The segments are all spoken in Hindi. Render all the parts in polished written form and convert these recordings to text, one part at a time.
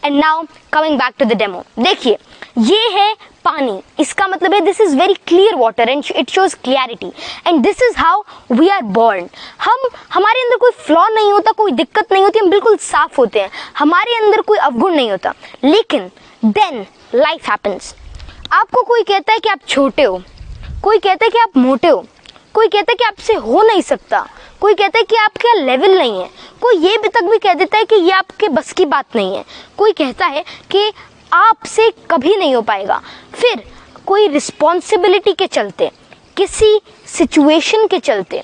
And now coming back to the demo, देखिए ये है पानी, इसका मतलब है this is very clear water and it shows clarity and this is how we are born. हमारे अंदर कोई फ्लॉ नहीं होता, कोई दिक्कत नहीं होती, हम बिल्कुल साफ होते हैं, हमारे अंदर कोई अवगुण नहीं होता। लेकिन देन लाइफ हैपेंस। आपको कोई कहता है कि आप छोटे हो, कोई कहता है कि आप मोटे हो, कोई कहता है कि आपसे हो नहीं सकता, कोई कहता है कि आपका लेवल नहीं है, कोई ये भी तक भी कह देता है कि ये आपके बस की बात नहीं है, कोई कहता है कि आपसे कभी नहीं हो पाएगा। फिर कोई रिस्पॉन्सिबिलिटी के चलते, किसी सिचुएशन के चलते,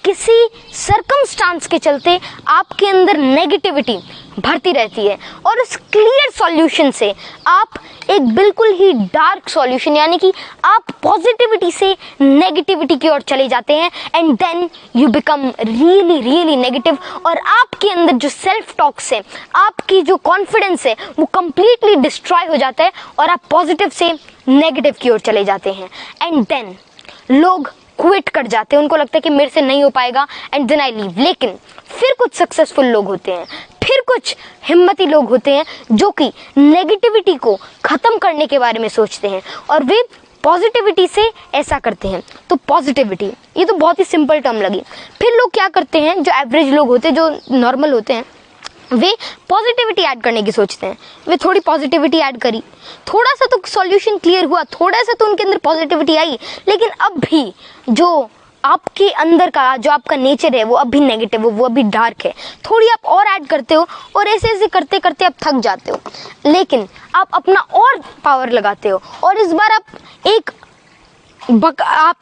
किसी सर्कमस्टांस के चलते आपके अंदर नेगेटिविटी भरती रहती है और उस क्लियर सॉल्यूशन से आप एक बिल्कुल ही डार्क सॉल्यूशन यानी कि आप पॉजिटिविटी से नेगेटिविटी की ओर चले जाते हैं and then you become really really negative और आपके अंदर जो सेल्फ टॉक्स है, आपकी जो कॉन्फिडेंस है वो कंप्लीटली डिस्ट्रॉय हो जाता है और आप पॉजिटिव से नेगेटिव की ओर चले जाते हैं एंड देन लोग क्विट कर जाते हैं, उनको लगता है कि मेरे से नहीं हो पाएगा एंड देन आई लीव। लेकिन फिर कुछ सक्सेसफुल लोग होते हैं, फिर कुछ हिम्मती लोग होते हैं जो कि नेगेटिविटी को खत्म करने के बारे में सोचते हैं और वे पॉजिटिविटी से ऐसा करते हैं। तो पॉजिटिविटी ये तो बहुत ही सिंपल टर्म लगी। फिर लोग क्या करते हैं, जो एवरेज लोग होते हैं, जो नॉर्मल होते हैं, वे पॉजिटिविटी ऐड करने की सोचते हैं। वे थोड़ी पॉजिटिविटी ऐड करी, थोड़ा सा तो सॉल्यूशन क्लियर हुआ, थोड़ा सा तो उनके अंदर पॉजिटिविटी आई, लेकिन अब भी जो आपके अंदर का जो आपका नेचर है वो अब भी नेगेटिव हो, वो अभी डार्क है। थोड़ी आप और ऐड करते हो और ऐसे ऐसे करते करते आप थक जाते हो, लेकिन आप अपना और पावर लगाते हो और इस बार आप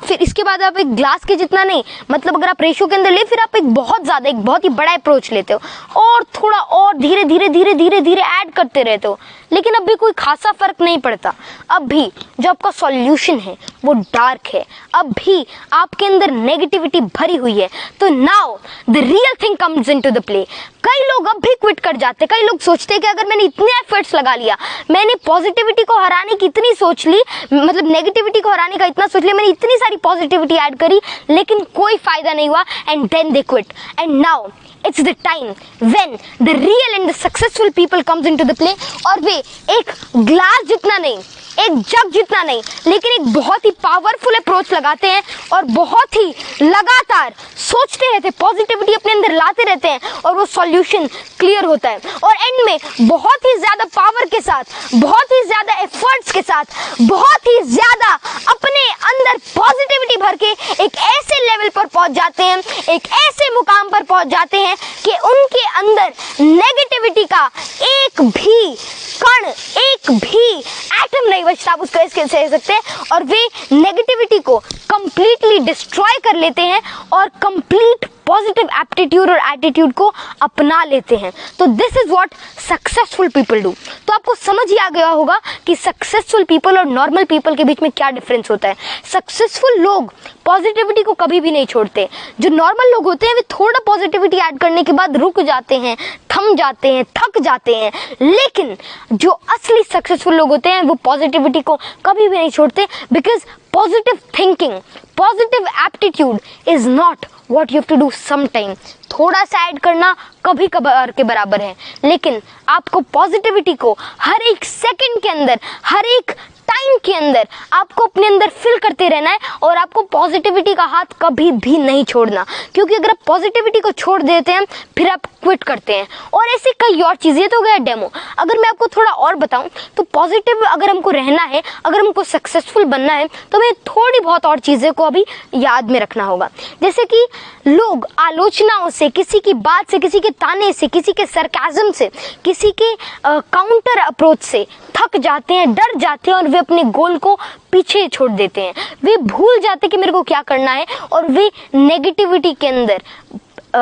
फिर इसके बाद आप एक ग्लास के जितना नहीं, मतलब अगर आप रेशो के अंदर ले, फिर आप एक बहुत ही बड़ा अप्रोच लेते हो और थोड़ा और धीरे धीरे धीरे धीरे धीरे ऐड करते रहते हो, लेकिन अब भी कोई खासा फर्क नहीं पड़ता। अब भी जो आपका सॉल्यूशन है वो डार्क है, अब भी आपके अंदर नेगेटिविटी भरी हुई है। तो now the real thing comes into the play. कई लोग अब भी क्विट कर जाते, कई लोग सोचते हैं कि अगर मैंने इतने एफर्ट्स लगा लिया, मैंने पॉजिटिविटी को हराने की इतनी सोच ली, मतलब नेगेटिविटी को हराने का इतना सोच लिया, मैंने इतनी सारी पॉजिटिविटी ऐड करी, लेकिन कोई फायदा नहीं हुआ and then they quit. And now it's the time when the real and the successful people comes into the play और वे एक ग्लास जितना नहीं, एक जग जितना नहीं, लेकिन एक बहुत ही पावरफुल अप्रोच लगाते हैं और बहुत ही लगातार सोचते रहते हैं, पॉजिटिविटी अपने अंदर लाते रहते हैं और वो सॉल्यूशन क्लियर होता है और एंड में बहुत ही ज्यादा पावर के साथ, बहुत ही ज्यादा एफर्ट्स के साथ, बहुत ही ज्यादा अपने अंदर पॉजिटिविटी भर के एक ऐसे लेवल पर पहुंच जाते हैं, एक ऐसे मुकाम पर पहुंच जाते हैं कि उनके अंदर नेगेटिविटी का एक भी कण, एक भी एटम नहीं बचता, आप उसको इसके कह सकते हैं, और वे नेगेटिविटी को कंप्लीटली डिस्ट्रॉय कर लेते हैं और कंप्लीट पॉजिटिव एप्टीट्यूड और एटीट्यूड को अपना लेते हैं। तो this is what successful people do. तो आपको समझ ही आ गया होगा कि सक्सेसफुल पीपल और नॉर्मल पीपल के बीच में क्या डिफरेंस होता है। सक्सेसफुल लोग पॉजिटिविटी को कभी भी नहीं छोड़ते, जो नॉर्मल लोग होते हैं वे थोड़ा पॉजिटिविटी ऐड करने के बाद रुक जाते हैं, थम जाते हैं, थक जाते हैं, लेकिन जो असली सक्सेसफुल लोग होते हैं वो पॉजिटिविटी को कभी भी नहीं छोड़ते, because positive thinking, positive aptitude is not what you have to do sometime। थोड़ा सा ऐड करना कभी कभार के बराबर है, लेकिन आपको पॉजिटिविटी को हर एक सेकंड के अंदर, हर एक टाइम के अंदर आपको अपने अंदर फिल करते रहना है और आपको पॉजिटिविटी का हाथ कभी भी नहीं छोड़ना, क्योंकि अगर आप पॉजिटिविटी को छोड़ देते हैं फिर आप क्विट करते हैं। और ऐसे कई और चीज़ें, तो गया डेमो। अगर मैं आपको थोड़ा और बताऊं तो पॉजिटिव अगर हमको रहना है, अगर हमको सक्सेसफुल बनना है, तो हमें थोड़ी बहुत और चीज़ें को अभी याद में रखना होगा। जैसे कि लोग आलोचनाओं से, किसी की बात से, किसी के ताने से, किसी के सरकाज़म से, किसी के काउंटर अप्रोच से थक जाते हैं, डर जाते हैं और वे अपने गोल को पीछे छोड़ देते हैं। वे भूल जाते हैं कि मेरे को क्या करना है और वे नेगेटिविटी के अंदर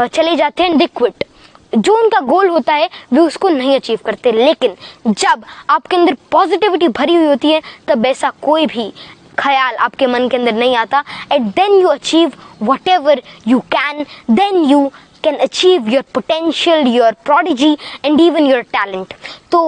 चले जाते हैं, दे क्विट। जो उनका गोल होता है वे उसको नहीं अचीव करते। लेकिन जब आपके अंदर पॉजिटिविटी भरी हुई होती है तब ऐसा कोई भी ख्याल आपके मन के अंदर नहीं आता, and then you achieve whatever you can, then you can achieve your potential, your prodigy and even your talent। तो